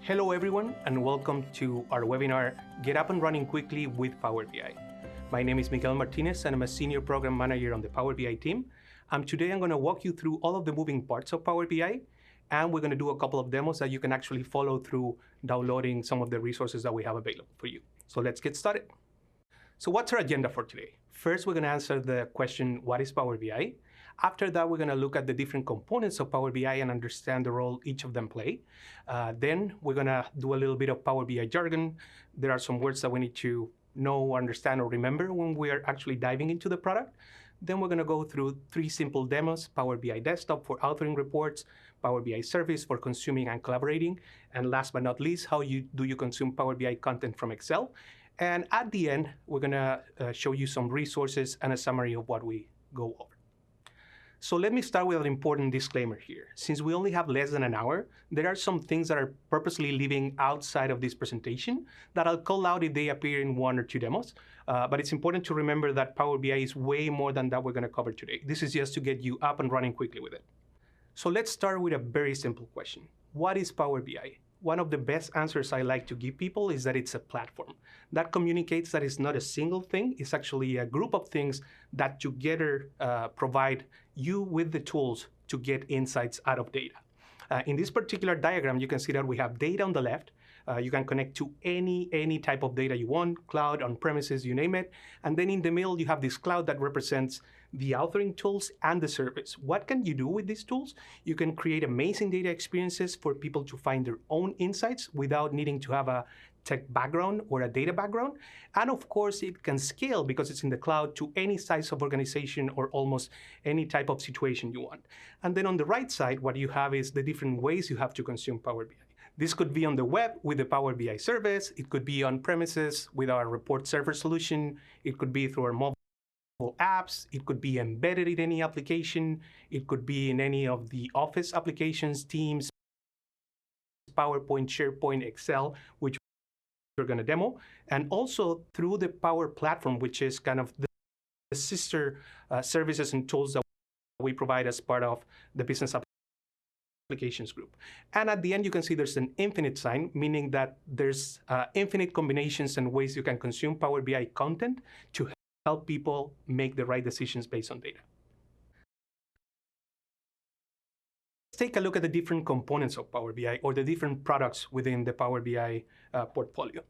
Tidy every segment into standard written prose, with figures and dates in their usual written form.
Hello everyone and welcome to our webinar, Get Up and Running Quickly with Power BI. My name is Miguel Martinez and I'm a Senior Program Manager on the Power BI team. Today I'm going to walk you through all of the moving parts of Power BI, and we're going to do a couple of demos that you can actually follow through downloading some of the resources that we have available for you. So let's get started. So what's our agenda for today? First, we're going to answer the question, what is Power BI? After that, we're going to look at the different components of Power BI and understand the role each of them play. Then we're going to do a little bit of Power BI jargon. There are some words that we need to know, understand, or remember when we are actually diving into the product. Then we're going to go through 3 simple demos: Power BI Desktop for authoring reports, Power BI Service for consuming and collaborating, and last but not least, how do you consume Power BI content from Excel. And at the end, we're going to show you some resources and a summary of what we go over. So let me start with an important disclaimer here. Since we only have less than an hour, there are some things that are purposely leaving outside of this presentation that I'll call out if they appear in 1 or 2 demos. But it's important to remember that Power BI is way more than that we're going to cover today. This is just to get you up and running quickly with it. So let's start with a very simple question. What is Power BI? One of the best answers I like to give people is that it's a platform that communicates that it's not a single thing. It's actually a group of things that together provide you with the tools to get insights out of data. In this particular diagram, you can see that we have data on the left. You can connect to any type of data you want, cloud, on premises, you name it. And then in the middle, you have this cloud that represents the authoring tools and the service. What can you do with these tools? You can create amazing data experiences for people to find their own insights without needing to have a tech background or a data background. And of course, it can scale because it's in the cloud to any size of organization or almost any type of situation you want. And then on the right side, what you have is the different ways you have to consume Power BI. This could be on the web with the Power BI service. It could be on premises with our report server solution. It could be through our mobile apps. It could be embedded in any application. It could be in any of the Office applications, Teams, PowerPoint, SharePoint, Excel, which we're going to demo. And also through the Power Platform, which is kind of the sister services and tools that we provide as part of the business applications group. And at the end, you can see there's an infinite sign, meaning that there's infinite combinations and ways you can consume Power BI content to help people make the right decisions based on data. Let's take a look at the different components of Power BI or the different products within the Power BI portfolio.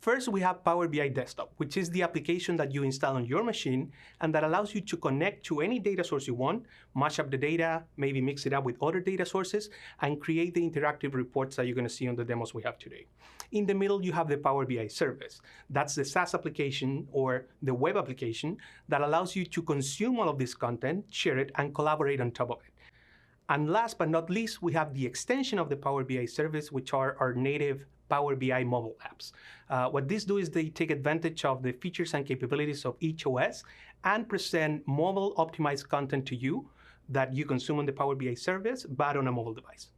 First, we have Power BI Desktop, which is the application that you install on your machine and that allows you to connect to any data source you want, mash up the data, maybe mix it up with other data sources, and create the interactive reports that you're going to see on the demos we have today. In the middle, you have the Power BI Service. That's the SaaS application or the web application that allows you to consume all of this content, share it, and collaborate on top of it. And last but not least, we have the extension of the Power BI Service, which are our native Power BI mobile apps. What these do is they take advantage of the features and capabilities of each OS and present mobile optimized content to you that you consume on the Power BI service, but on a mobile device.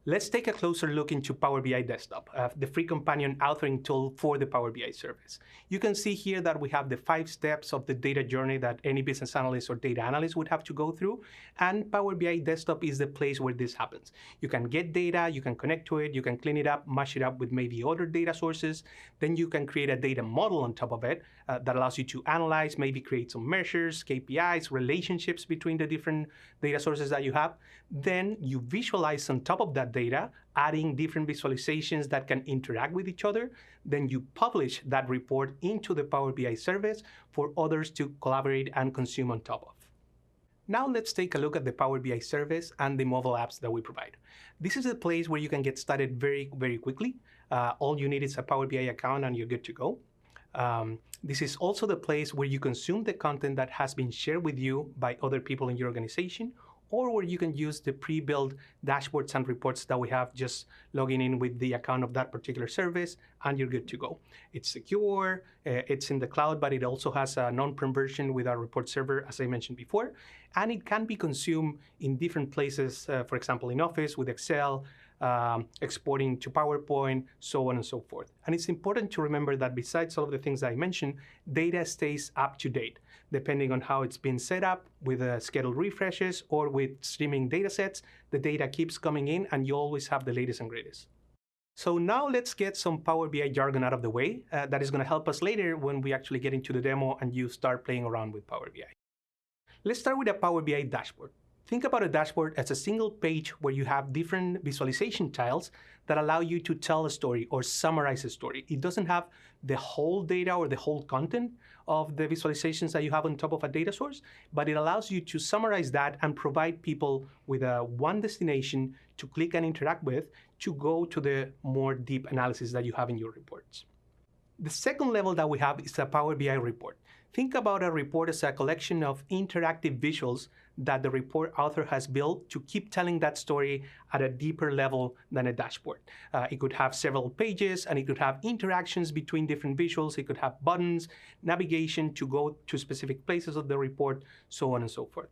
Let's take a closer look into Power BI Desktop, the free companion authoring tool for the Power BI service. You can see here that we have the 5 steps of the data journey that any business analyst or data analyst would have to go through, and Power BI Desktop is the place where this happens. You can get data, you can connect to it, you can clean it up, mash it up with maybe other data sources, then you can create a data model on top of it that allows you to analyze, maybe create some measures, KPIs, relationships between the different data sources that you have. Then you visualize on top of that data, adding different visualizations that can interact with each other. Then you publish that report into the Power BI service for others to collaborate and consume on top of. Now let's take a look at the Power BI service and the mobile apps that we provide. This is a place where you can get started very, very quickly. All you need is a Power BI account and you're good to go. This is also the place where you consume the content that has been shared with you by other people in your organization, or where you can use the pre-built dashboards and reports that we have, just logging in with the account of that particular service, and you're good to go. It's secure, it's in the cloud, but it also has a non-prem version with our report server, as I mentioned before, and it can be consumed in different places, for example, in Office with Excel, exporting to PowerPoint, so on and so forth. And it's important to remember that besides all of the things I mentioned, data stays up to date, depending on how it's been set up with scheduled refreshes or with streaming data sets. The data keeps coming in and you always have the latest and greatest. So now let's get some Power BI jargon out of the way that is going to help us later when we actually get into the demo and you start playing around with Power BI. Let's start with a Power BI dashboard. Think about a dashboard as a single page where you have different visualization tiles that allow you to tell a story or summarize a story. It doesn't have the whole data or the whole content of the visualizations that you have on top of a data source, but it allows you to summarize that and provide people with one destination to click and interact with to go to the more deep analysis that you have in your reports. The second level that we have is a Power BI report. Think about a report as a collection of interactive visuals that the report author has built to keep telling that story at a deeper level than a dashboard. It could have several pages, and it could have interactions between different visuals. It could have buttons, navigation to go to specific places of the report, so on and so forth.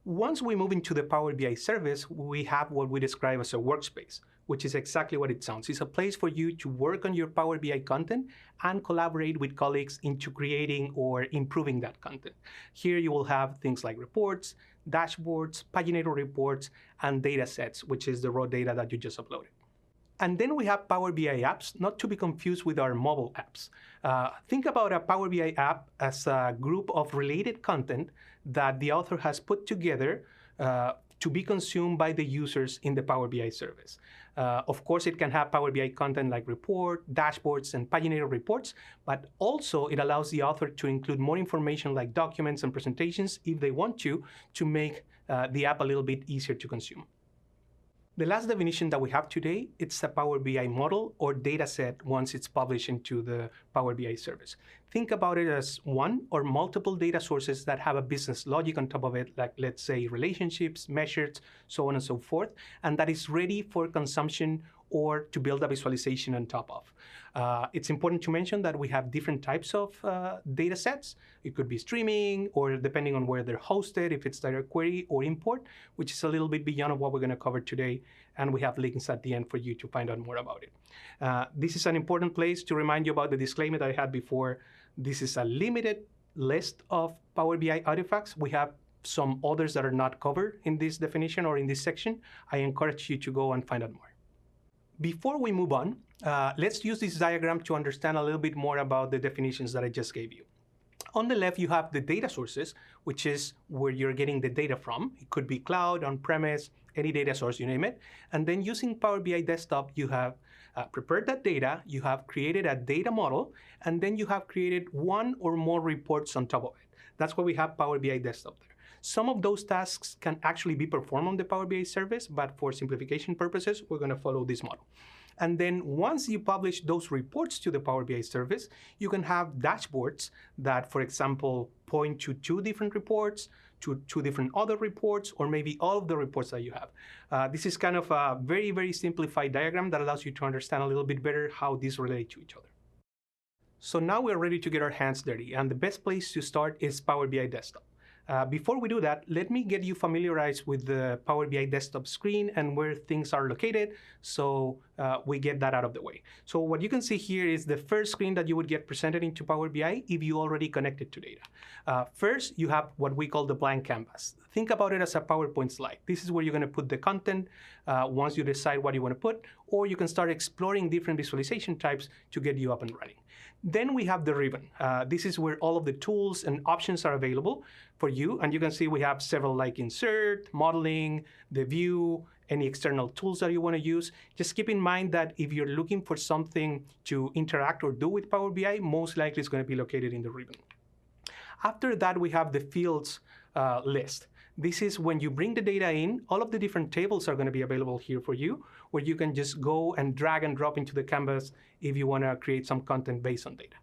Once we move into the Power BI service, we have what we describe as a workspace, which is exactly what it sounds. It's a place for you to work on your Power BI content and collaborate with colleagues into creating or improving that content. Here you will have things like reports, dashboards, paginated reports, and data sets, which is the raw data that you just uploaded. And then we have Power BI apps, not to be confused with our mobile apps. Think about a Power BI app as a group of related content that the author has put together to be consumed by the users in the Power BI service. Of course, it can have Power BI content like report, dashboards, and paginated reports, but also it allows the author to include more information like documents and presentations if they want to make the app a little bit easier to consume. The last definition that we have today, it's a Power BI model or data set once it's published into the Power BI service. Think about it as one or multiple data sources that have a business logic on top of it, like let's say relationships, measures, so on and so forth, and that is ready for consumption or to build a visualization on top of. It's important to mention that we have different types of data sets. It could be streaming, or depending on where they're hosted, if it's direct query or import, which is a little bit beyond what we're going to cover today. And we have links at the end for you to find out more about it. This is an important place to remind you about the disclaimer that I had before. This is a limited list of Power BI artifacts. We have some others that are not covered in this definition or in this section. I encourage you to go and find out more. Before we move on, let's use this diagram to understand a little bit more about the definitions that I just gave you. On the left, you have the data sources, which is where you're getting the data from. It could be cloud, on-premise, any data source, you name it. And then using Power BI Desktop, you have prepared that data, you have created a data model, and then you have created one or more reports on top of it. That's why we have Power BI Desktop there. Some of those tasks can actually be performed on the Power BI service, but for simplification purposes, we're going to follow this model. And then once you publish those reports to the Power BI service, you can have dashboards that, for example, point to two different reports, to two different other reports, or maybe all of the reports that you have. This is kind of a very, very simplified diagram that allows you to understand a little bit better how these relate to each other. So now we're ready to get our hands dirty, and the best place to start is Power BI Desktop. Before we do that, let me get you familiarized with the Power BI Desktop screen and where things are located, so we get that out of the way. So what you can see here is the first screen that you would get presented into Power BI if you already connected to data. First, you have what we call the blank canvas. Think about it as a PowerPoint slide. This is where you're going to put the content once you decide what you want to put, or you can start exploring different visualization types to get you up and running. Then we have the ribbon. This is where all of the tools and options are available for you. And you can see we have several like insert, modeling, the view, any external tools that you want to use. Just keep in mind that if you're looking for something to interact or do with Power BI, most likely it's going to be located in the ribbon. After that, we have the fields list. This is when you bring the data in, all of the different tables are going to be available here for you, where you can just go and drag and drop into the canvas if you want to create some content based on data.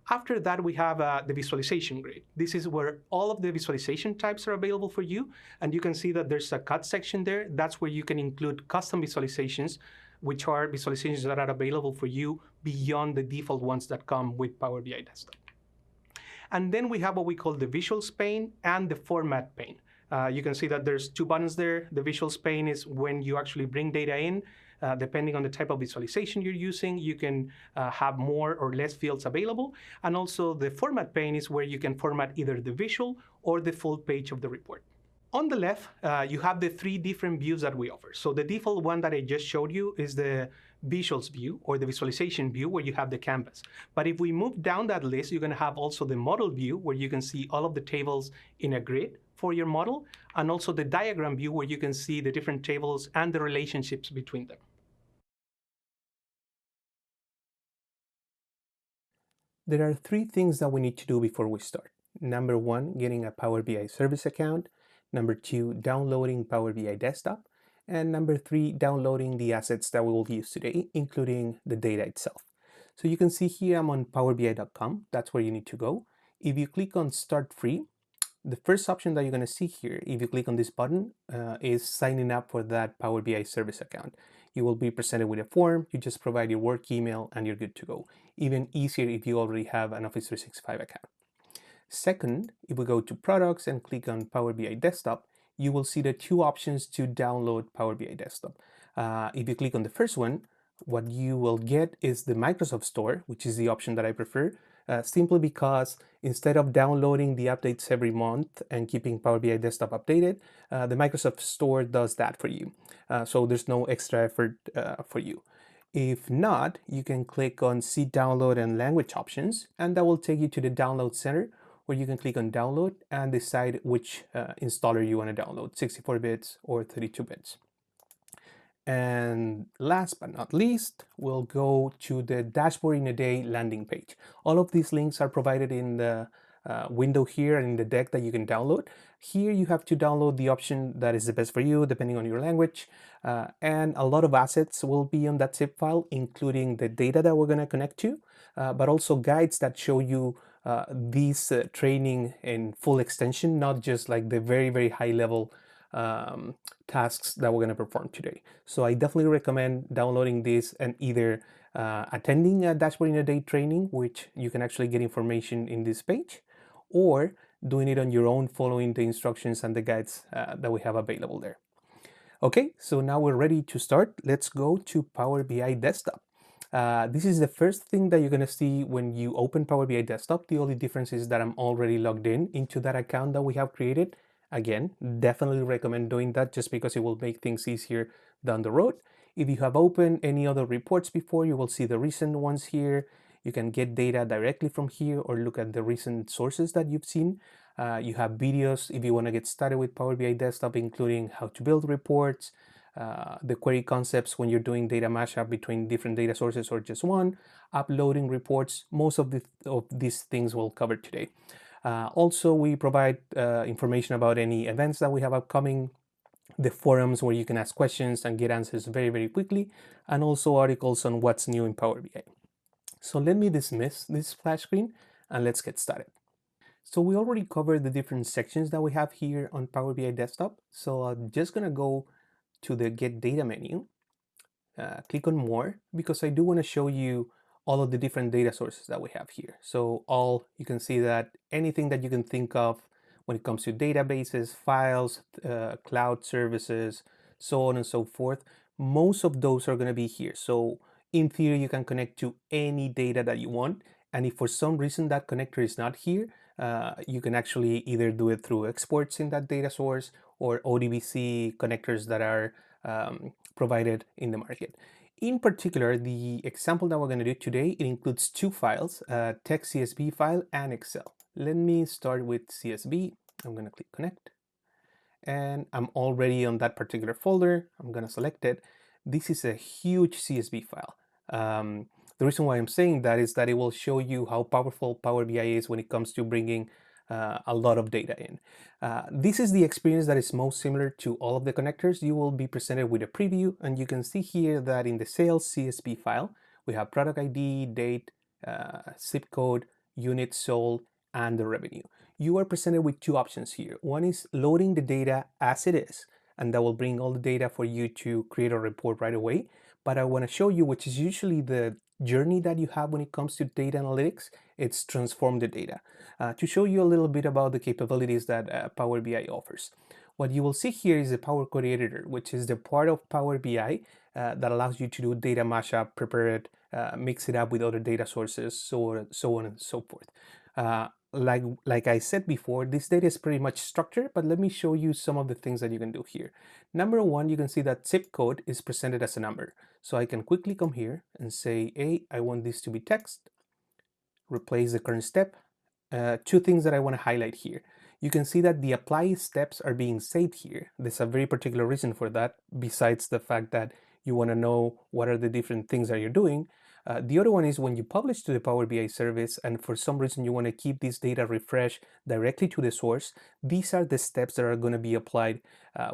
After that, we have the visualization grid. This is where all of the visualization types are available for you, and you can see that there's a cut section there. That's where you can include custom visualizations, which are visualizations that are available for you beyond the default ones that come with Power BI Desktop. And then we have what we call the visuals pane and the format pane. You can see that there's two buttons there. The visuals pane is when you actually bring data in. Depending on the type of visualization you're using, you can have more or less fields available. And also the format pane is where you can format either the visual or the full page of the report. On the left, you have the three different views that we offer. So the default one that I just showed you is the visuals view or the visualization view where you have the canvas. But if we move down that list, you're going to have also the model view where you can see all of the tables in a grid for your model, and also the diagram view where you can see the different tables and the relationships between them. There are three things that we need to do before we start. Number one, getting a Power BI service account. Number two, downloading Power BI Desktop. And number three, downloading the assets that we will use today, including the data itself. So you can see here I'm on powerbi.com. That's where you need to go. If you click on Start Free, the first option that you're going to see here, if you click on this button, is signing up for that Power BI service account. You will be presented with a form. You just provide your work email and you're good to go. Even easier if you already have an Office 365 account. Second, if we go to Products and click on Power BI Desktop, you will see the two options to download Power BI Desktop. If you click on the first one, what you will get is the Microsoft Store, which is the option that I prefer, simply because instead of downloading the updates every month and keeping Power BI Desktop updated, the Microsoft Store does that for you. So there's no extra effort for you. If not, you can click on See Download and Language options, and that will take you to the Download Center, where you can click on Download and decide which installer you want to download, 64 bits or 32 bits. And last but not least, we'll go to the Dashboard in a Day landing page. All of these links are provided in the window here and in the deck that you can download. Here you have to download the option that is the best for you, depending on your language. And a lot of assets will be on that zip file, including the data that we're going to connect to, but also guides that show you these training in full extension, not just like the very, very high level tasks that we're going to perform today. So I definitely recommend downloading this and either attending a Dashboard in a Day training, which you can actually get information in this page, or doing it on your own, following the instructions and the guides that we have available there. Okay, so now we're ready to start. Let's go to Power BI Desktop. This is the first thing that you're going to see when you open Power BI Desktop. The only difference is that I'm already logged into that account that we have created. Again, definitely recommend doing that just because it will make things easier down the road. If you have opened any other reports before, you will see the recent ones here. You can get data directly from here or look at the recent sources that you've seen. You have videos if you want to get started with Power BI Desktop, including how to build reports, the query concepts when you're doing data mashup between different data sources or just one, uploading reports. Most of these things we'll cover today. Also, we provide information about any events that we have upcoming, the forums where you can ask questions and get answers very, very quickly, and also articles on what's new in Power BI. So let me dismiss this splash screen and let's get started. So we already covered the different sections that we have here on Power BI Desktop. So I'm just gonna go to the Get Data menu, click on More, because I do want to show you all of the different data sources that we have here. So you can see that anything that you can think of when it comes to databases, files, cloud services, so on and so forth, most of those are going to be here. So in theory, you can connect to any data that you want. And if for some reason that connector is not here, you can actually either do it through exports in that data source or ODBC connectors that are provided in the market. In particular, the example that we're going to do today, it includes two files, a text CSV file and Excel. Let me start with CSV. I'm going to click Connect. And I'm already on that particular folder. I'm going to select it. This is a huge CSV file. The reason why I'm saying that is that it will show you how powerful Power BI is when it comes to bringing a lot of data in. This is the experience that is most similar to all of the connectors. You will be presented with a preview, and you can see here that in the sales CSV file, we have product ID, date, zip code, units sold, and the revenue. You are presented with two options here. One is loading the data as it is, and that will bring all the data for you to create a report right away. But I want to show you, which is usually the journey that you have when it comes to data analytics, it's transform the data. To show you a little bit about the capabilities that Power BI offers. What you will see here is the Power Query Editor, which is the part of Power BI that allows you to do data mashup, prepare it, mix it up with other data sources, so on and so forth. like I said before, this data is pretty much structured, but let me show you some of the things that you can do here. Number one, you can see that zip code is presented as a number. So I can quickly come here and say, hey, I want this to be text, replace the current step. Two things that I want to highlight here. You can see that the apply steps are being saved here. There's a very particular reason for that, besides the fact that you want to know what are the different things that you're doing. The other one is when you publish to the Power BI service and for some reason you want to keep this data refreshed directly to the source, these are the steps that are going to be applied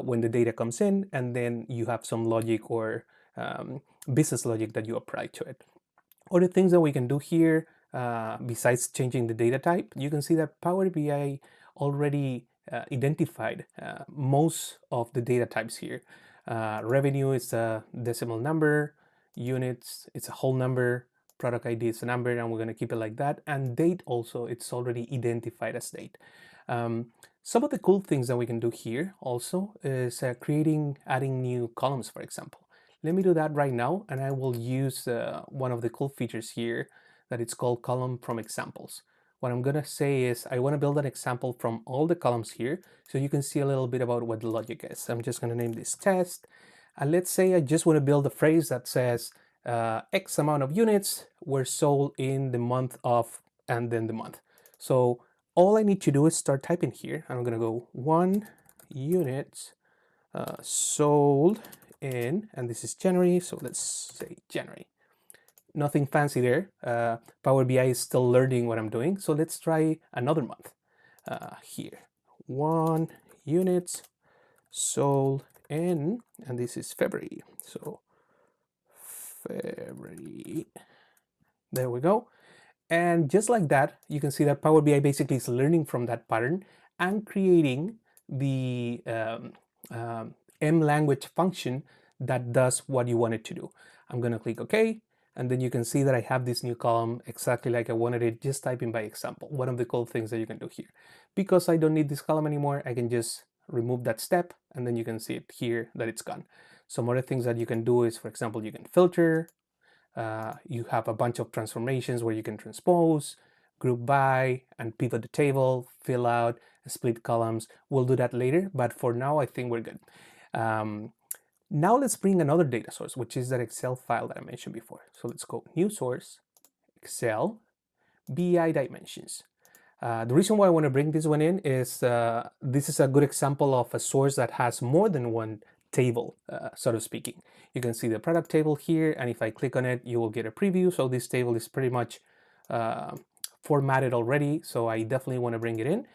when the data comes in, and then you have some logic or business logic that you apply to it. Other things that we can do here, besides changing the data type, you can see that Power BI already identified most of the data types here. Revenue is a decimal number, units, it's a whole number, product ID is a number, and we're going to keep it like that. And date also, it's already identified as date. Some of the cool things that we can do here also is adding new columns, for example. Let me do that right now, and I will use one of the cool features here that it's called column from examples. What I'm gonna say is I wanna build an example from all the columns here so you can see a little bit about what the logic is. I'm just gonna name this test, and let's say I just wanna build a phrase that says X amount of units were sold in the month of, and then the month. So all I need to do is start typing here. I'm gonna go 1 unit sold in, and this is January, so let's say January. Nothing fancy there. Power BI is still learning what I'm doing, so let's try another month here. 1 unit sold in, and this is February, so February. There we go. And just like that, you can see that Power BI basically is learning from that pattern and creating the M language function that does what you want it to do. I'm going to click OK, and then you can see that I have this new column exactly like I wanted it, just typing by example. One of the cool things that you can do here. Because I don't need this column anymore, I can just remove that step, and then you can see it here that it's gone. Some other things that you can do is, for example, you can filter. You have a bunch of transformations where you can transpose, group by, and pivot the table, fill out, split columns. We'll do that later, but for now, I think we're good. Now let's bring another data source, which is that Excel file that I mentioned before. So let's go New Source, Excel, BI Dimensions. The reason why I want to bring this one in is this is a good example of a source that has more than one table, sort of speaking. You can see the product table here, and if I click on it, you will get a preview. So this table is pretty much formatted already, so I definitely want to bring it in.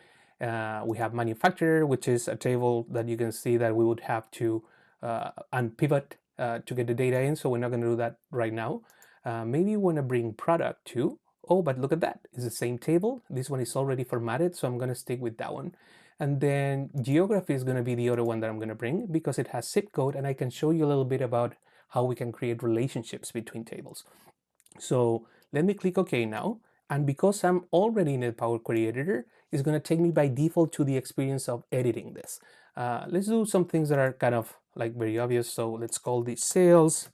We have manufacturer, which is a table that you can see that we would have to unpivot to get the data in, so we're not going to do that right now. Maybe you want to bring product too. Oh, but look at that, it's the same table. This one is already formatted, so I'm going to stick with that one. And then geography is going to be the other one that I'm going to bring because it has zip code, and I can show you a little bit about how we can create relationships between tables. So let me click OK now. And because I'm already in the Power Query Editor, it's going to take me by default to the experience of editing this. Let's do some things that are kind of like very obvious. So let's call this sales.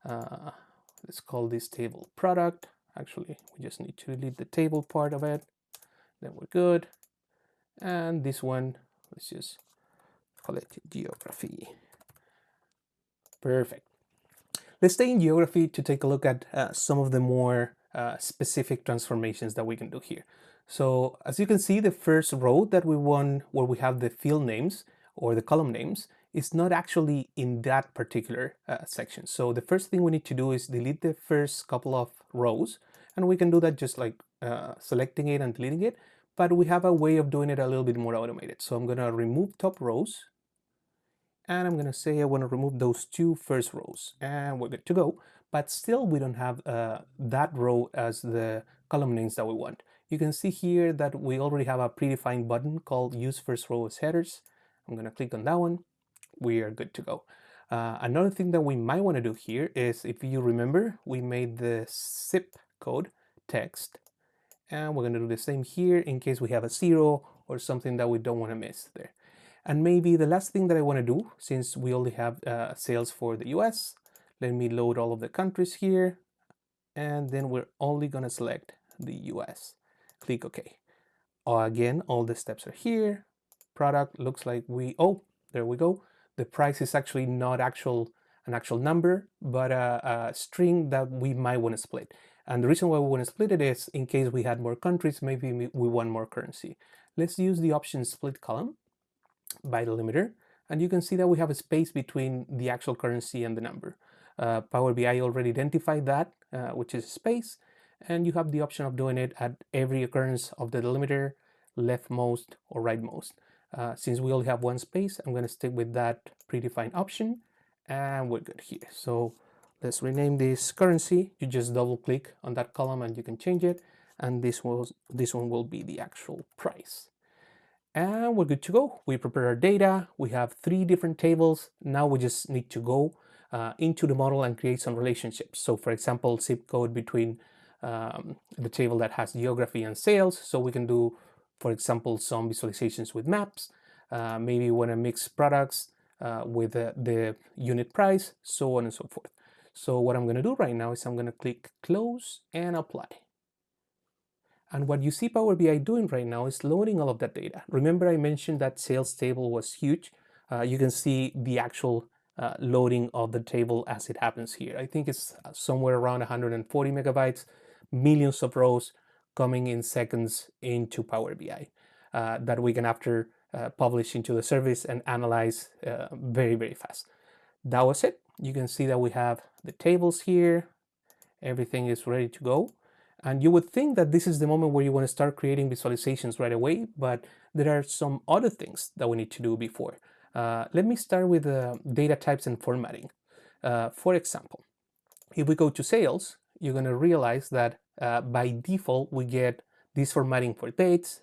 Let's call this table product. Actually, we just need to delete the table part of it. Then we're good. And this one, let's just call it geography. Perfect. Let's stay in geography to take a look at some of the more specific transformations that we can do here. So as you can see, the first row that we want, where we have the field names or the column names, is not actually in that particular section. So the first thing we need to do is delete the first couple of rows, and we can do that just like selecting it and deleting it, but we have a way of doing it a little bit more automated. So I'm going to remove top rows, and I'm going to say I want to remove those 2 first rows, and we're good to go. But still, we don't have that row as the column names that we want. You can see here that we already have a predefined button called Use First Row as Headers. I'm going to click on that one. We are good to go. Another thing that we might want to do here is, if you remember, we made the zip code text, and we're going to do the same here in case we have a 0 or something that we don't want to miss there. And maybe the last thing that I want to do, since we only have sales for the US, let me load all of the countries here, and then we're only going to select the US. click OK. Again, all the steps are here. Product looks like oh, there we go. The price is actually not an actual number, but a string that we might want to split. And the reason why we want to split it is in case we had more countries, maybe we want more currency. Let's use the option split column by delimiter, and you can see that we have a space between the actual currency and the number. Power BI already identified that, which is space, and you have the option of doing it at every occurrence of the delimiter, leftmost or rightmost. Since we only have one space, I'm going to stick with that predefined option, and we're good here. So let's rename this currency. You just double click on that column and you can change it, and this one will be the actual price. And we're good to go. We prepare our data. We have 3 different tables. Now we just need to go into the model and create some relationships. So for example, zip code between the table that has geography and sales. So we can do, for example, some visualizations with maps. Maybe we want to mix products with the unit price, so on and so forth. So what I'm going to do right now is I'm going to click close and apply. And what you see Power BI doing right now is loading all of that data. Remember I mentioned that sales table was huge. You can see the actual loading of the table as it happens here. I think it's somewhere around 140 megabytes, millions of rows coming in seconds into Power BI that we can after publish into the service and analyze very, very fast. That was it. You can see that we have the tables here. Everything is ready to go. And you would think that this is the moment where you want to start creating visualizations right away, but there are some other things that we need to do before. Let me start with data types and formatting. For example, if we go to sales, you're going to realize that by default, we get this formatting for dates,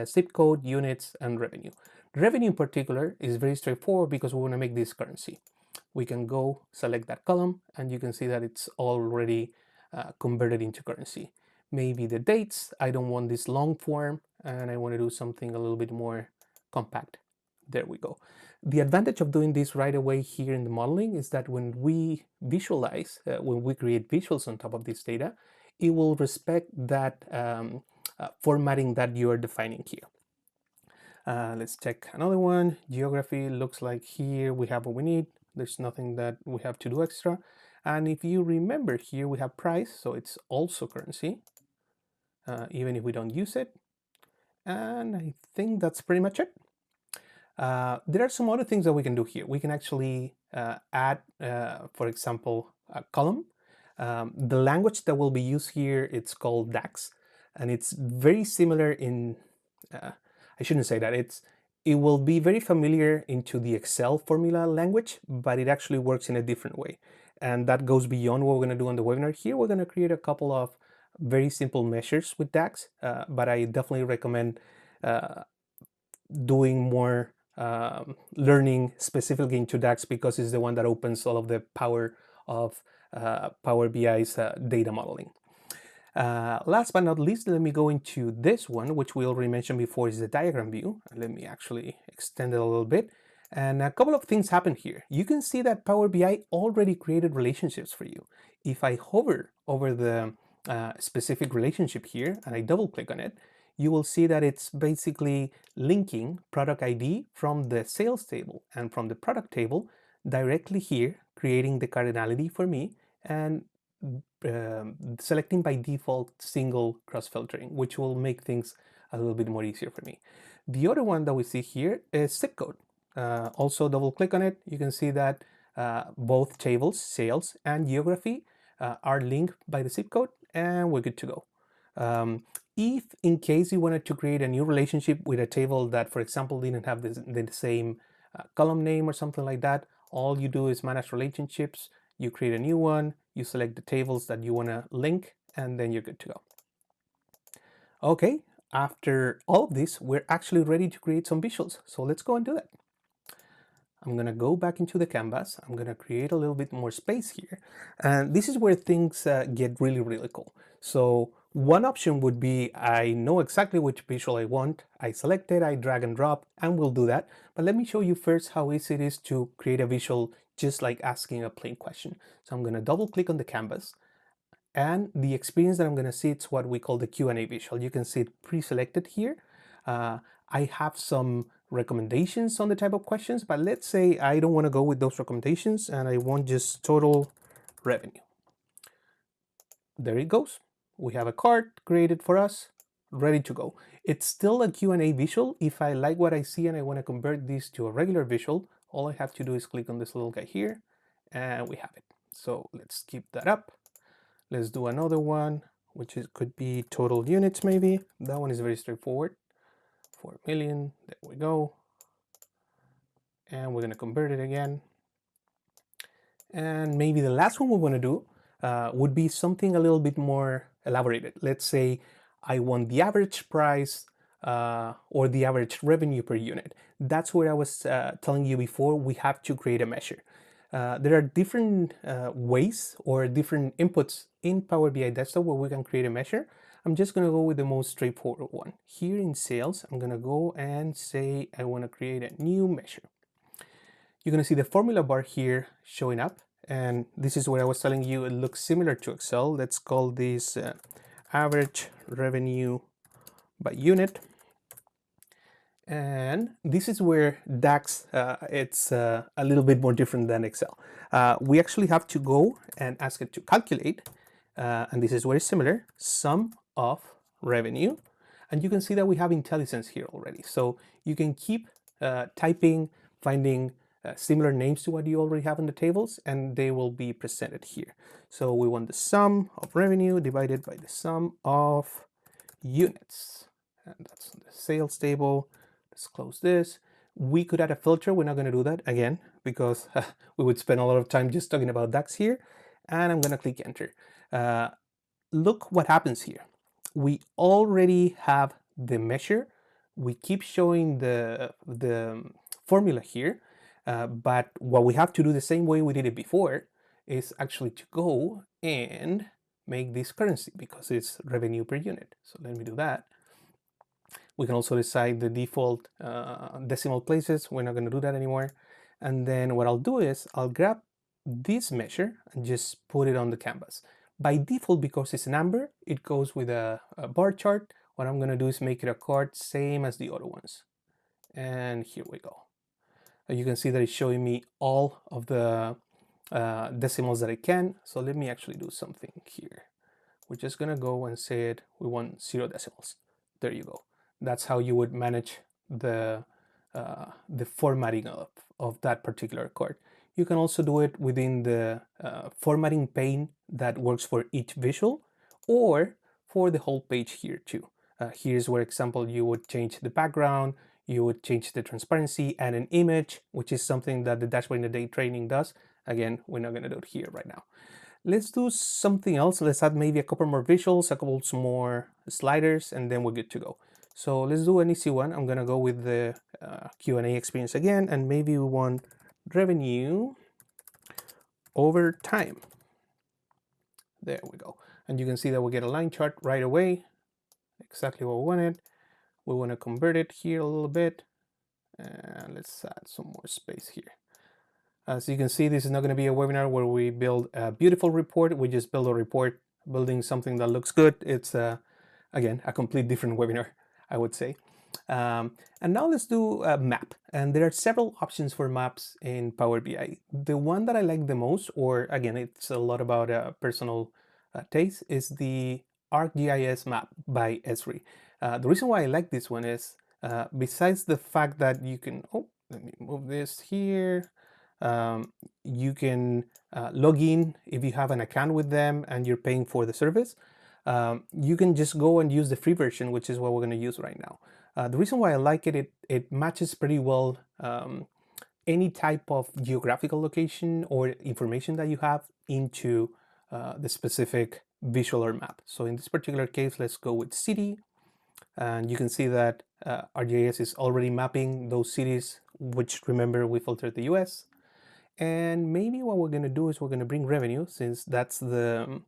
zip code, units, and revenue. Revenue in particular is very straightforward because we want to make this currency. We can go select that column, and you can see that it's already converted into currency. Maybe the dates, I don't want this long form and I want to do something a little bit more compact. There we go. The advantage of doing this right away here in the modeling is that when we visualize, when we create visuals on top of this data, it will respect that formatting that you are defining here. Let's check another one. Geography looks like here we have what we need. There's nothing that we have to do extra. And if you remember here, we have price, so it's also currency, even if we don't use it. And I think that's pretty much it. There are some other things that we can do here. We can actually add, for example, a column. The language that will be used here, it's called DAX, and it's very similar in, I shouldn't say that, it will be very familiar into the Excel formula language, but it actually works in a different way. And that goes beyond what we're going to do on the webinar. Here, we're going to create a couple of very simple measures with DAX, but I definitely recommend doing more learning specifically into DAX because it's the one that opens all of the power of Power BI's data modeling. Last but not least, let me go into this one, which we already mentioned before, is the diagram view. Let me actually extend it a little bit. And a couple of things happen here. You can see that Power BI already created relationships for you. If I hover over the specific relationship here and I double click on it, you will see that it's basically linking product ID from the sales table and from the product table directly here, creating the cardinality for me and selecting by default single cross filtering, which will make things a little bit more easier for me. The other one that we see here is zip code. Also double click on it, you can see that both tables, sales and geography, are linked by the zip code, and we're good to go. If in case you wanted to create a new relationship with a table that, for example, didn't have the same column name or something like that, all you do is manage relationships, you create a new one, you select the tables that you want to link, and then you're good to go. Okay, after all of this, we're actually ready to create some visuals. So let's go and do that. I'm going to go back into the canvas. I'm going to create a little bit more space here. And this is where things get really, really cool. So one option would be, I know exactly which visual I want. I select it, I drag and drop, and we'll do that. But let me show you first how easy it is to create a visual, just like asking a plain question. So I'm going to double click on the canvas. And the experience that I'm going to see, it's what we call the Q&A visual. You can see it pre-selected here. I have some recommendations on the type of questions, but let's say I don't want to go with those recommendations and I want just total revenue. There it goes. We have a card created for us, ready to go. It's still a Q&A visual. If I like what I see and I want to convert this to a regular visual, all I have to do is click on this little guy here and we have it. So let's keep that up. Let's do another one, which could be total units maybe. That one is very straightforward. 4 million, there we go. And we're going to convert it again. And maybe the last one we want to do would be something a little bit more elaborated. Let's say I want the average price or the average revenue per unit. That's where I was telling you before, we have to create a measure. There are different ways or different inputs in Power BI Desktop where we can create a measure. I'm just going to go with the most straightforward one. Here in sales, I'm going to go and say I want to create a new measure. You're going to see the formula bar here showing up. And this is where I was telling you it looks similar to Excel. Let's call this average revenue by unit. And this is where DAX, it's a little bit more different than Excel. We actually have to go and ask it to calculate, and this is very similar, sum of revenue. And you can see that we have IntelliSense here already. So you can keep typing, finding similar names to what you already have in the tables, and they will be presented here. So we want the sum of revenue divided by the sum of units. And that's the sales table. Let's close this. We could add a filter. We're not going to do that again because we would spend a lot of time just talking about DAX here. And I'm going to click enter. Look what happens here. We already have the measure. We keep showing the formula here. But what we have to do the same way we did it before is actually to go and make this currency because it's revenue per unit. So let me do that. We can also decide the default decimal places. We're not going to do that anymore. And then what I'll do is I'll grab this measure and just put it on the canvas. By default, because it's a number, it goes with a bar chart. What I'm going to do is make it a card same as the other ones. And here we go. You can see that it's showing me all of the decimals that I can. So let me actually do something here. We're just going to go and say it. We want 0 decimals. There you go. That's how you would manage the formatting of that particular card. You can also do it within the formatting pane that works for each visual or for the whole page here too. Here's where example you would change the background, you would change the transparency and an image, which is something that the Dashboard in a Day training does. Again, we're not going to do it here right now. Let's do something else. Let's add maybe a couple more visuals, a couple more sliders, and then we're good to go. So let's do an easy one. I'm going to go with the Q&A experience again, and maybe we want revenue over time. There we go. And you can see that we get a line chart right away. Exactly what we wanted. We want to convert it here a little bit. And let's add some more space here. As you can see, this is not going to be a webinar where we build a beautiful report. We just build a report building something that looks good. It's, again, a complete different webinar, I would say. And now let's do a map. And there are several options for maps in Power BI. The one that I like the most, or again, it's a lot about personal taste, is the ArcGIS map by Esri. The reason why I like this one is, besides the fact that you can, let me move this here. You can log in if you have an account with them and you're paying for the service. You can just go and use the free version, which is what we're going to use right now. The reason why I like it, it matches pretty well any type of geographical location or information that you have into the specific visual or map. So in this particular case, let's go with city. And you can see that ArcGIS is already mapping those cities, which remember we filtered the US. And maybe what we're going to do is we're going to bring revenue, since that's the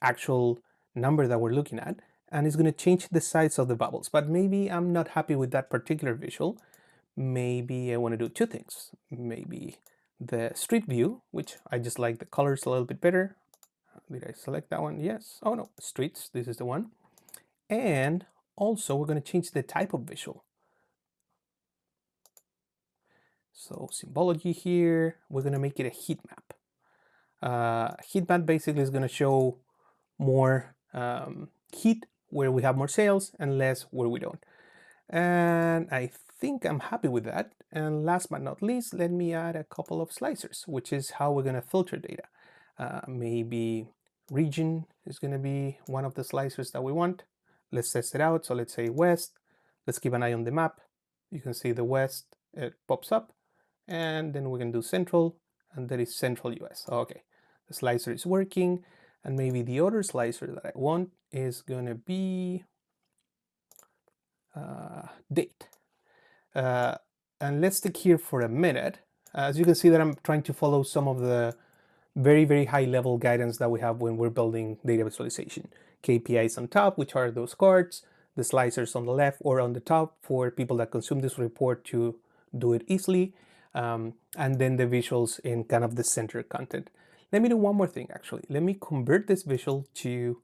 actual number that we're looking at, and it's going to change the size of the bubbles. But maybe I'm not happy with that particular visual. Maybe I want to do two things. Maybe the street view, which I just like the colors a little bit better. Did I select that one? Yes. Oh no, streets, this is the one. And also we're going to change the type of visual. So symbology here, we're going to make it a heat map. Heat map basically is going to show more heat where we have more sales and less where we don't. And I think I'm happy with that. And last but not least, let me add a couple of slicers, which is how we're going to filter data. Maybe region is going to be one of the slicers that we want. Let's test it out. So let's say west. Let's keep an eye on the map. You can see the west, it pops up. And then we can do central, and that is central US. Okay, the slicer is working. And maybe the other slicer that I want is going to be date. And let's stick here for a minute. As you can see that I'm trying to follow some of the very, very high level guidance that we have when we're building data visualization. KPIs on top, which are those cards, the slicers on the left or on the top for people that consume this report to do it easily, and then the visuals in kind of the center content. Let me do one more thing actually. Let me convert this visual to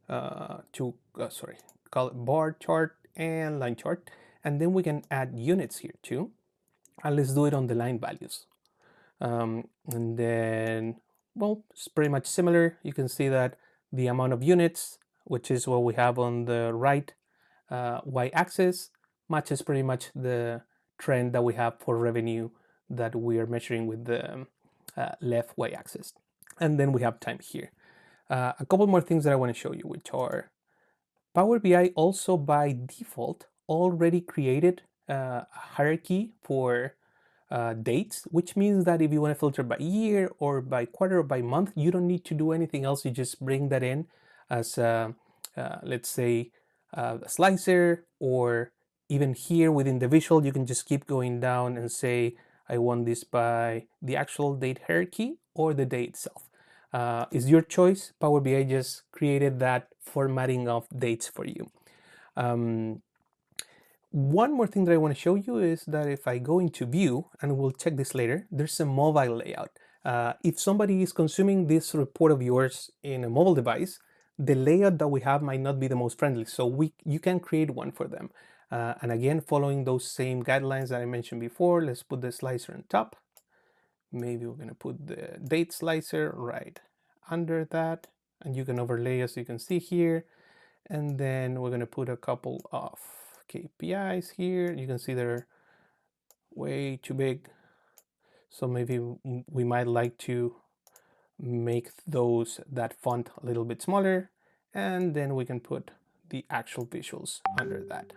call it bar chart and line chart, and then we can add units here too. And let's do it on the line values. And then, well, it's pretty much similar. You can see that the amount of units, which is what we have on the right y-axis, matches pretty much the trend that we have for revenue that we are measuring with the left y-axis. And then we have time here. A couple more things that I want to show you, which are Power BI also by default already created a hierarchy for dates, which means that if you want to filter by year or by quarter or by month, you don't need to do anything else. You just bring that in as, let's say, a slicer, or even here within the visual, you can just keep going down and say, I want this by the actual date hierarchy or the day itself. It's your choice. Power BI just created that formatting of dates for you. One more thing that I want to show you is that if I go into view, and we'll check this later, there's a mobile layout. If somebody is consuming this report of yours in a mobile device, the layout that we have might not be the most friendly. So you can create one for them. And again, following those same guidelines that I mentioned before, let's put the slicer on top. Maybe we're going to put the date slicer right under that, and you can overlay as you can see here. And then we're going to put a couple of KPIs here. You can see they're way too big. So maybe we might like to make that font a little bit smaller, and then we can put the actual visuals under that.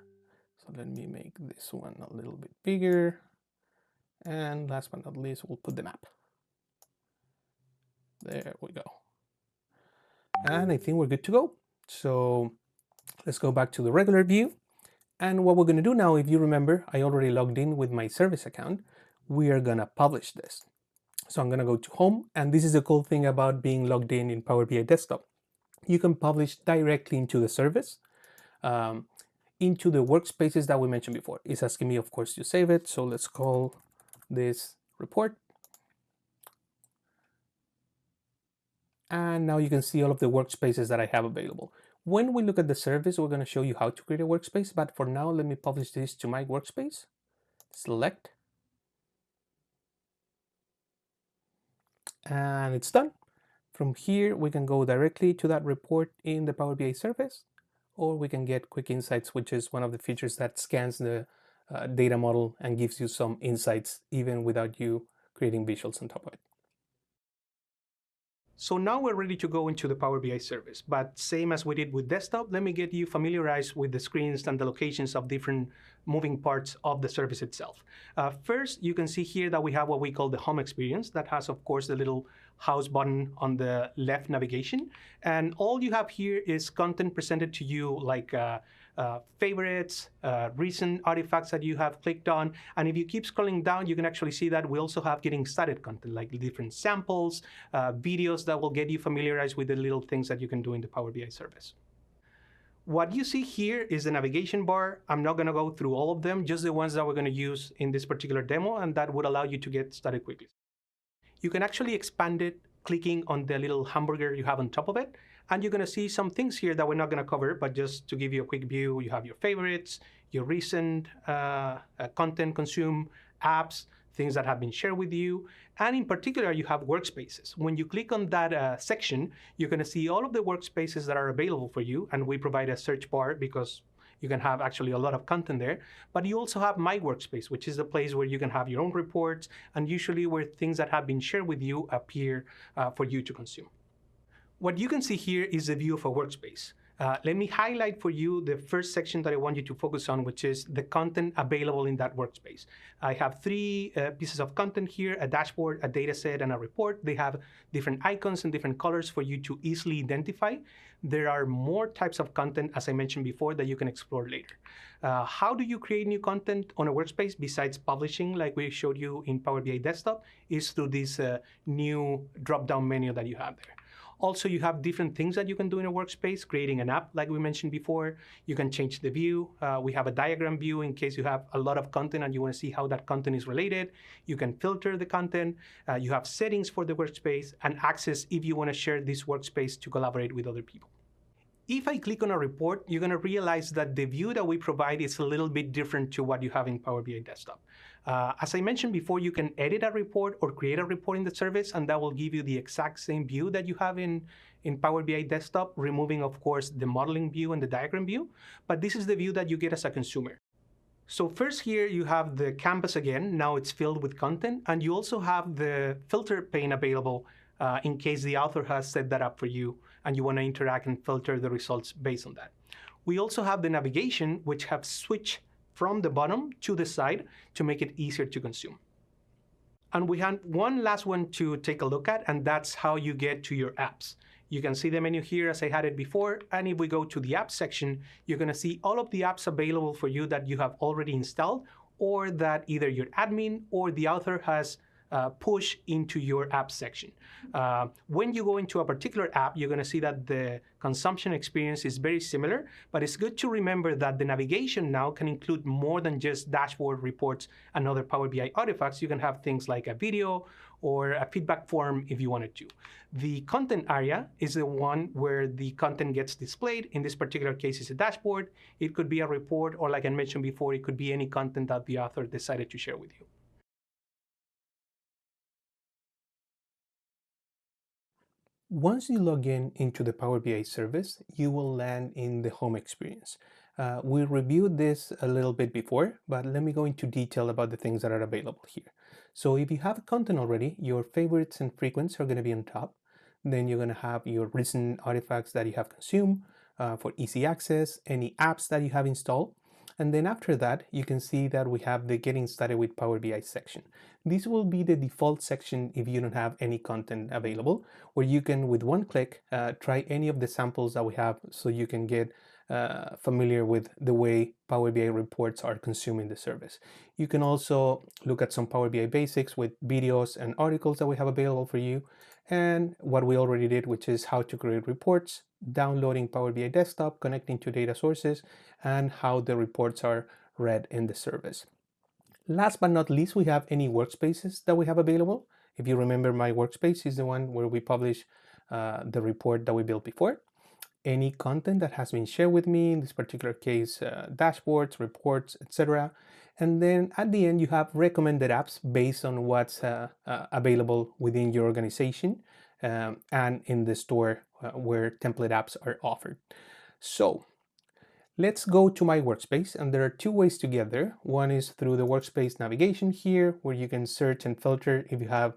So let me make this one a little bit bigger. And last but not least, we'll put the map. There we go. And I think we're good to go. So let's go back to the regular view. And what we're going to do now, if you remember, I already logged in with my service account. We are going to publish this. So I'm going to go to home. And this is the cool thing about being logged in Power BI Desktop. You can publish directly into the service, into the workspaces that we mentioned before. It's asking me, of course, to save it. So let's call this report. And now you can see all of the workspaces that I have available. When we look at the service, we're going to show you how to create a workspace. But for now, let me publish this to my workspace. Select. And it's done. From here, we can go directly to that report in the Power BI service, or we can get Quick Insights, which is one of the features that scans the data model and gives you some insights even without you creating visuals on top of it. So now we're ready to go into the Power BI service, but same as we did with desktop, let me get you familiarized with the screens and the locations of different moving parts of the service itself. First, you can see here that we have what we call the home experience that has, of course, the little house button on the left navigation. And all you have here is content presented to you like favorites, recent artifacts that you have clicked on. And if you keep scrolling down, you can actually see that we also have getting started content, like different samples, videos that will get you familiarized with the little things that you can do in the Power BI service. What you see here is the navigation bar. I'm not going to go through all of them, just the ones that we're going to use in this particular demo, and that would allow you to get started quickly. You can actually expand it, clicking on the little hamburger you have on top of it. And you're going to see some things here that we're not going to cover, but just to give you a quick view, you have your favorites, your recent content consumed, apps, things that have been shared with you. And in particular, you have workspaces. When you click on that section, you're going to see all of the workspaces that are available for you. And we provide a search bar because you can have actually a lot of content there. But you also have My Workspace, which is the place where you can have your own reports and usually where things that have been shared with you appear for you to consume. What you can see here is the view of a workspace. Let me highlight for you the first section that I want you to focus on, which is the content available in that workspace. I have three pieces of content here: a dashboard, a data set, and a report. They have different icons and different colors for you to easily identify. There are more types of content, as I mentioned before, that you can explore later. How do you create new content on a workspace besides publishing, like we showed you in Power BI Desktop, is through this new drop-down menu that you have there. Also, you have different things that you can do in a workspace, creating an app, like we mentioned before. You can change the view. We have a diagram view in case you have a lot of content and you want to see how that content is related. You can filter the content. You have settings for the workspace and access if you want to share this workspace to collaborate with other people. If I click on a report, you're going to realize that the view that we provide is a little bit different to what you have in Power BI Desktop. As I mentioned before, you can edit a report or create a report in the service, and that will give you the exact same view that you have in Power BI Desktop, removing, of course, the modeling view and the diagram view. But this is the view that you get as a consumer. So first here, you have the canvas again. Now it's filled with content. And you also have the filter pane available in case the author has set that up for you and you want to interact and filter the results based on that. We also have the navigation, which have switched from the bottom to the side to make it easier to consume. And we have one last one to take a look at, and that's how you get to your apps. You can see the menu here as I had it before, and if we go to the apps section, you're going to see all of the apps available for you that you have already installed or that either your admin or the author has push into your app section. When you go into a particular app, you're going to see that the consumption experience is very similar, but it's good to remember that the navigation now can include more than just dashboard reports and other Power BI artifacts. You can have things like a video or a feedback form if you wanted to. The content area is the one where the content gets displayed. In this particular case, it's a dashboard. It could be a report, or like I mentioned before, it could be any content that the author decided to share with you. Once you log into the Power BI service, you will land in the home experience. We reviewed this a little bit before, but let me go into detail about the things that are available here. So if you have content already, your favorites and frequents are going to be on top. Then you're going to have your recent artifacts that you have consumed for easy access, any apps that you have installed. And then after that, you can see that we have the Getting Started with Power BI section. This will be the default section if you don't have any content available, where you can, with one click, try any of the samples that we have so you can get familiar with the way Power BI reports are consumed in the service. You can also look at some Power BI basics with videos and articles that we have available for you, and what we already did, which is how to create reports, downloading Power BI Desktop, connecting to data sources, and how the reports are read in the service. Last but not least, we have any workspaces that we have available. If you remember, My Workspace is the one where we publish the report that we built before. Any content that has been shared with me, in this particular case, dashboards, reports, etc. And then at the end, you have recommended apps based on what's available within your organization and in the store where template apps are offered. So let's go to My Workspace, and there are two ways to get there. One is through the workspace navigation here, where you can search and filter if you have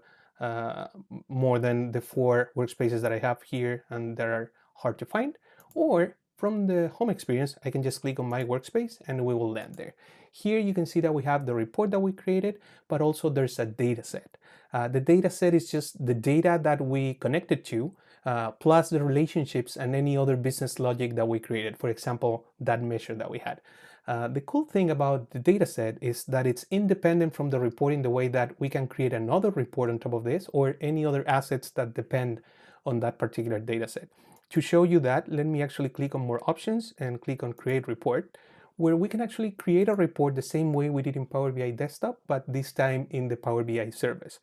more than the 4 workspaces that I have here and that are hard to find. Or from the home experience, I can just click on My Workspace and we will land there. Here you can see that we have the report that we created, but also there's a data set. The data set is just the data that we connected to, plus the relationships and any other business logic that we created. For example, that measure that we had. The cool thing about the data set is that it's independent from the report in the way that we can create another report on top of this or any other assets that depend on that particular data set. To show you that, let me actually click on More Options and click on Create Report, where we can actually create a report the same way we did in Power BI Desktop, but this time in the Power BI service.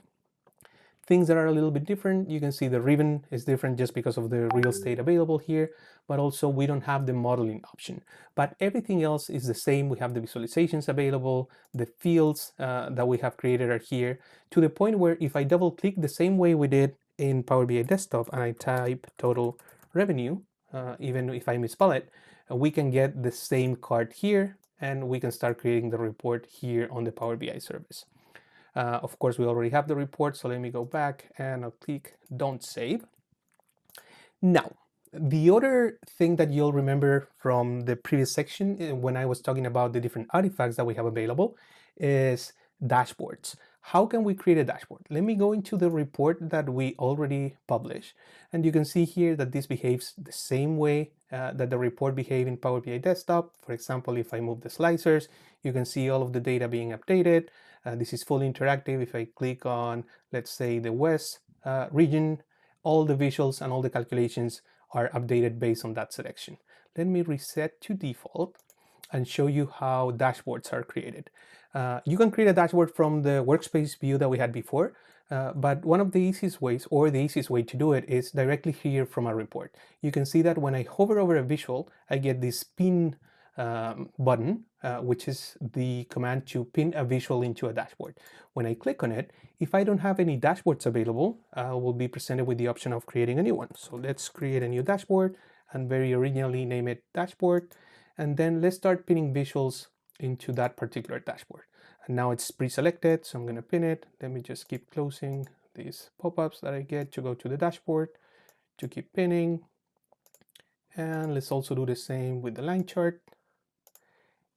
things that are a little bit different. You can see the ribbon is different just because of the real estate available here, but also we don't have the modeling option. But everything else is the same. We have the visualizations available, the fields that we have created are here, to the point where if I double click the same way we did in Power BI Desktop and I type total revenue, even if I misspell it, we can get the same card here, and we can start creating the report here on the Power BI service. Of course, we already have the report, so let me go back and I'll click Don't Save. Now, the other thing that you'll remember from the previous section when I was talking about the different artifacts that we have available is dashboards. How can we create a dashboard? Let me go into the report that we already published, and you can see here that this behaves the same way that the report behaves in Power BI Desktop. For example, if I move the slicers, you can see all of the data being updated. This is fully interactive. If I click on, let's say, the West region, all the visuals and all the calculations are updated based on that selection. Let me reset to default and show you how dashboards are created. You can create a dashboard from the workspace view that we had before, but one of the easiest ways, or the easiest way to do it, is directly here from a report. You can see that when I hover over a visual, I get this pin button, which is the command to pin a visual into a dashboard. When I click on it, if I don't have any dashboards available, I will be presented with the option of creating a new one. So let's create a new dashboard and very originally name it dashboard. And then let's start pinning visuals into that particular dashboard. And now it's pre-selected, so I'm going to pin it. Let me just keep closing these pop-ups that I get to go to the dashboard to keep pinning. And let's also do the same with the line chart.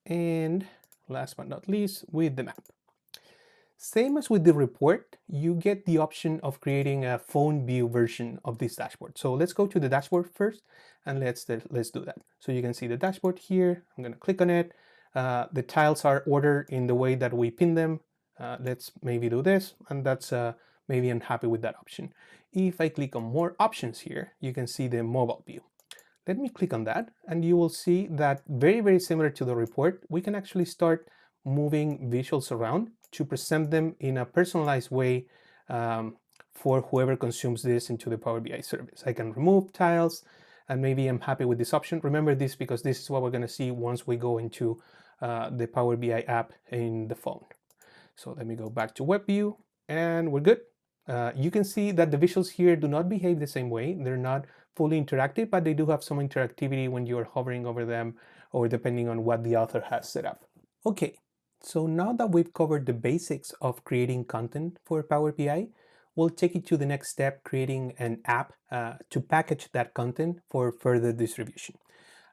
And last but not least, with the map. Same as with the report, you get the option of creating a phone view version of this dashboard. So let's go to the dashboard first, and let's do that. So you can see the dashboard here. I'm going to click on it. The tiles are ordered in the way that we pin them. Let's maybe do this, and that's maybe I'm happy with that option. If I click on more options here, you can see the mobile view. Let me click on that, and you will see that very, very similar to the report, we can actually start moving visuals around to present them in a personalized way for whoever consumes this into the Power BI service. I can remove tiles, and maybe I'm happy with this option. Remember this because this is what we're going to see once we go into the Power BI app in the phone. So let me go back to web view, and we're good. You can see that the visuals here do not behave the same way. They're not fully interactive, but they do have some interactivity when you're hovering over them or depending on what the author has set up. Okay, so now that we've covered the basics of creating content for Power BI, we'll take it to the next step, creating an app to package that content for further distribution.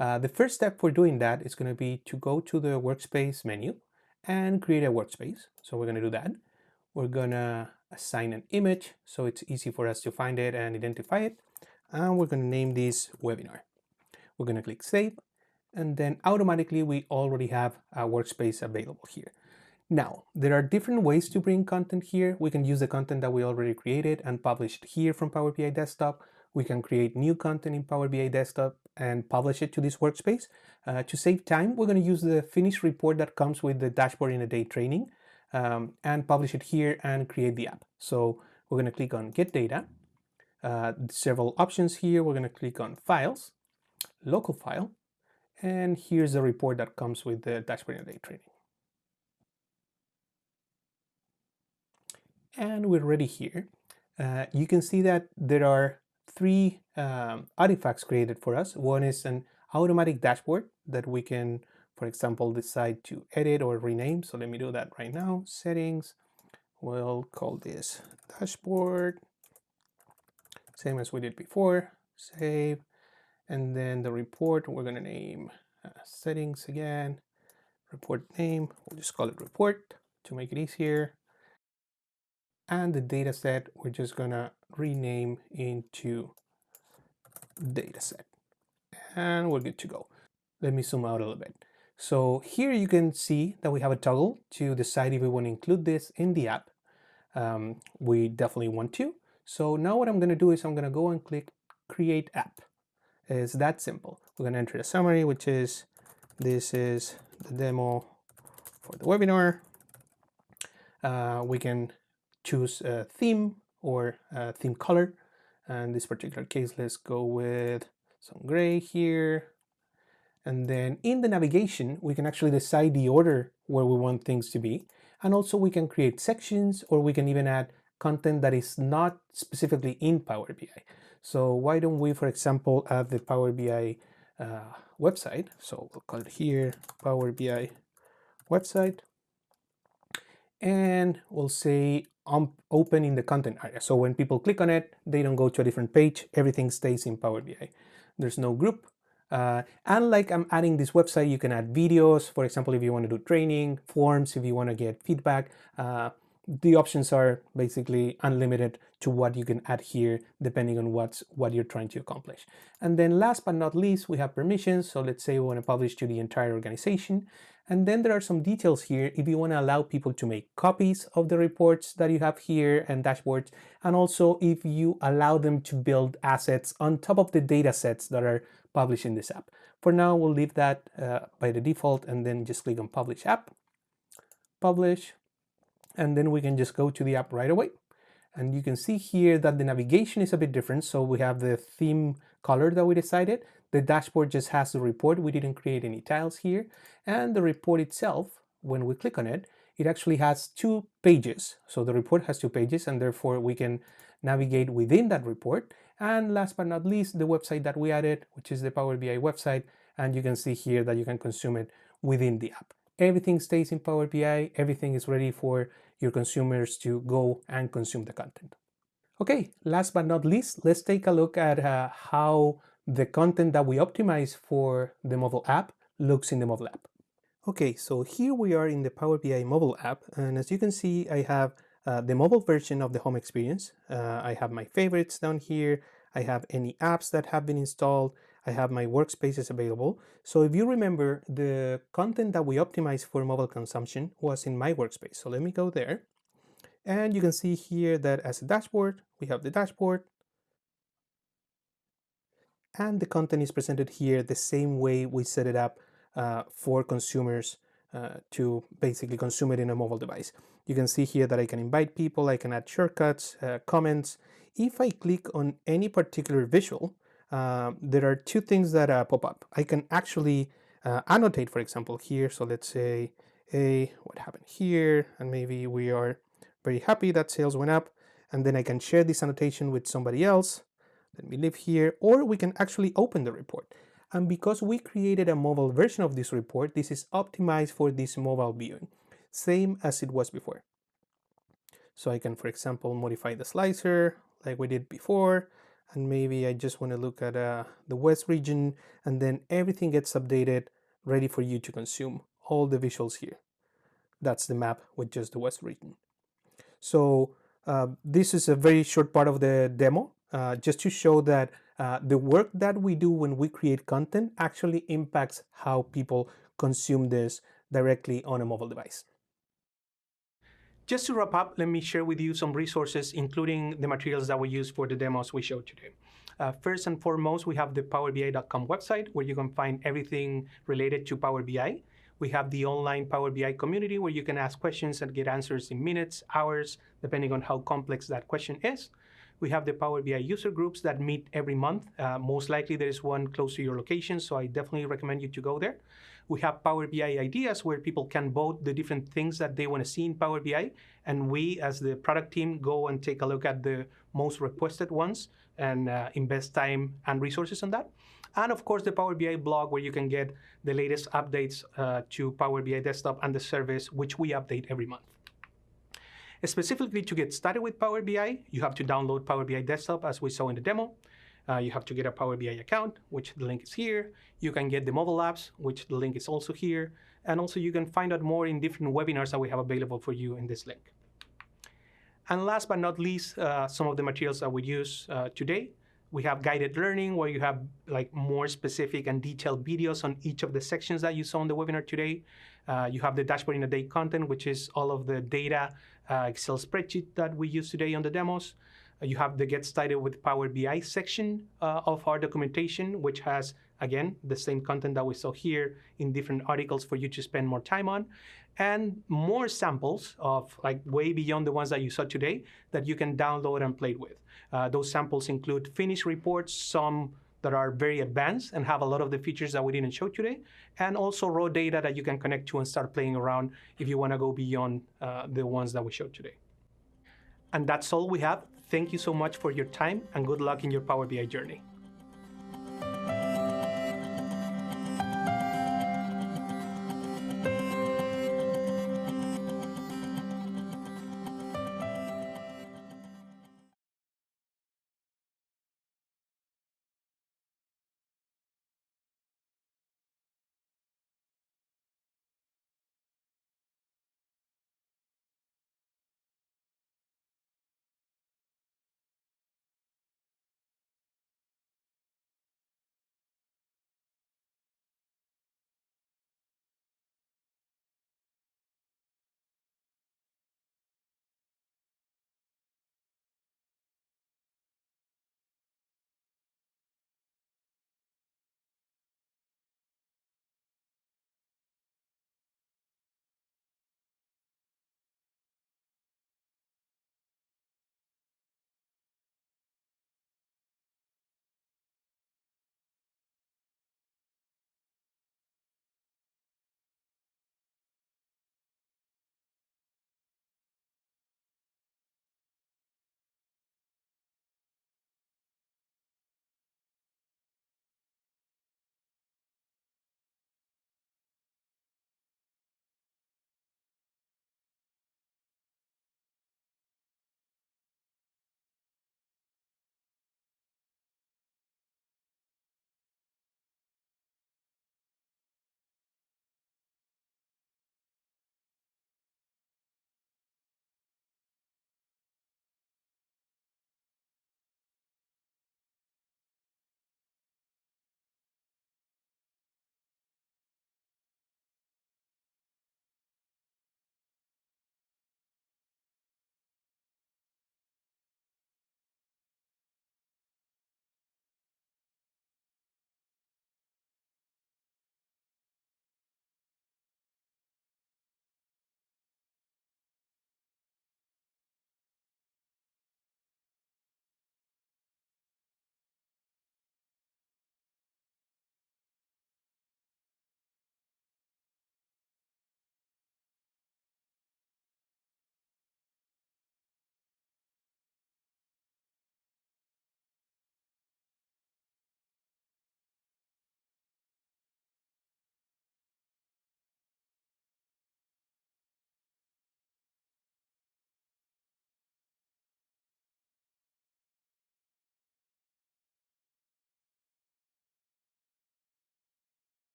The first step for doing that is going to be to go to the workspace menu and create a workspace. So we're going to do that. We're going to assign an image so it's easy for us to find it and identify it. And we're going to name this webinar. We're going to click save, and then automatically we already have a workspace available here. Now, there are different ways to bring content here. We can use the content that we already created and published here from Power BI Desktop. We can create new content in Power BI Desktop and publish it to this workspace. To save time, we're going to use the finished report that comes with the Dashboard in a Day training and publish it here and create the app. So we're going to click on Get Data. Several options here. We're going to click on Files, Local File, and here's the report that comes with the Dashboard in a Day training. And we're ready here. You can see that there are three artifacts created for us. One is an automatic dashboard that we can, for example, decide to edit or rename. So let me do that right now. Settings. We'll call this dashboard. Same as we did before. Save. And then the report, we're going to name settings again. Report name, we'll just call it report to make it easier. And the data set, we're just going to rename into dataset. And we're good to go. Let me zoom out a little bit. So here you can see that we have a toggle to decide if we want to include this in the app. We definitely want to. So now what I'm going to do is I'm going to go and click Create App. It's that simple. We're going to enter a summary, which is, this is the demo for the webinar. We can choose a theme. or theme color. And in this particular case, let's go with some gray here. And then in the navigation, we can actually decide the order where we want things to be. And also we can create sections, or we can even add content that is not specifically in Power BI. So why don't we, for example, add the Power BI website. So we'll call it here Power BI website. And we'll say open in the content area. So when people click on it, they don't go to a different page. Everything stays in Power BI. There's no group. And like I'm adding this website, you can add videos. For example, if you want to do training, forms, if you want to get feedback, the options are basically unlimited to what you can add here, depending on what you're trying to accomplish. And then last but not least, we have permissions. So let's say we want to publish to the entire organization. And then there are some details here if you want to allow people to make copies of the reports that you have here and dashboards, and also if you allow them to build assets on top of the data sets that are published in this app. For now, we'll leave that by the default, and then just click on Publish App, Publish, and then we can just go to the app right away. And you can see here that the navigation is a bit different. So we have the theme color that we decided. The dashboard just has the report. We didn't create any tiles here. And the report itself, when we click on it, it actually has 2 pages. So the report has 2 pages, and therefore we can navigate within that report. And last but not least, the website that we added, which is the Power BI website. And you can see here that you can consume it within the app. Everything stays in Power BI. Everything is ready for your consumers to go and consume the content. Okay, last but not least, let's take a look at how the content that we optimize for the mobile app looks in the mobile app. Okay, so here we are in the Power BI mobile app, and as you can see, I have the mobile version of the home experience. I have my favorites down here. I have any apps that have been installed. I have my workspaces available. So if you remember, the content that we optimized for mobile consumption was in my workspace. So let me go there. And you can see here that as a dashboard, we have the dashboard. And the content is presented here the same way we set it up for consumers to basically consume it in a mobile device. You can see here that I can invite people, I can add shortcuts, comments. If I click on any particular visual, there are 2 things that pop up. I can actually annotate, for example, here. So let's say, what happened here? And maybe we are very happy that sales went up. And then I can share this annotation with somebody else. Let me leave here. Or we can actually open the report. And because we created a mobile version of this report, this is optimized for this mobile viewing, same as it was before. So I can, for example, modify the slicer like we did before. And maybe I just want to look at the West region, and then everything gets updated, ready for you to consume all the visuals here. That's the map with just the West region. So this is a very short part of the demo, just to show that the work that we do when we create content actually impacts how people consume this directly on a mobile device. Just to wrap up, let me share with you some resources, including the materials that we use for the demos we showed today. First and foremost, we have the powerbi.com website, where you can find everything related to Power BI. We have the online Power BI community, where you can ask questions and get answers in minutes, hours, depending on how complex that question is. We have the Power BI user groups that meet every month. Most likely there is one close to your location, so I definitely recommend you to go there. We have Power BI ideas, where people can vote the different things that they want to see in Power BI, and we as the product team go and take a look at the most requested ones and invest time and resources on that. And of course, the Power BI blog, where you can get the latest updates to Power BI Desktop and the service, which we update every month. Specifically, to get started with Power BI, you have to download Power BI Desktop, as we saw in the demo. You have to get a Power BI account, which the link is here. You can get the mobile apps, which the link is also here. And also you can find out more in different webinars that we have available for you in this link. And last but not least, some of the materials that we use today. We have guided learning, where you have like more specific and detailed videos on each of the sections that you saw in the webinar today. You have the dashboard in a day content, which is all of the data Excel spreadsheet that we use today on the demos. You have the Get Started with Power BI section of our documentation, which has Again, the same content that we saw here in different articles for you to spend more time on, and more samples of like way beyond the ones that you saw today that you can download and play with. Those samples include finished reports, some that are very advanced and have a lot of the features that we didn't show today, and also raw data that you can connect to and start playing around if you want to go beyond the ones that we showed today. And that's all we have. Thank you so much for your time, and good luck in your Power BI journey.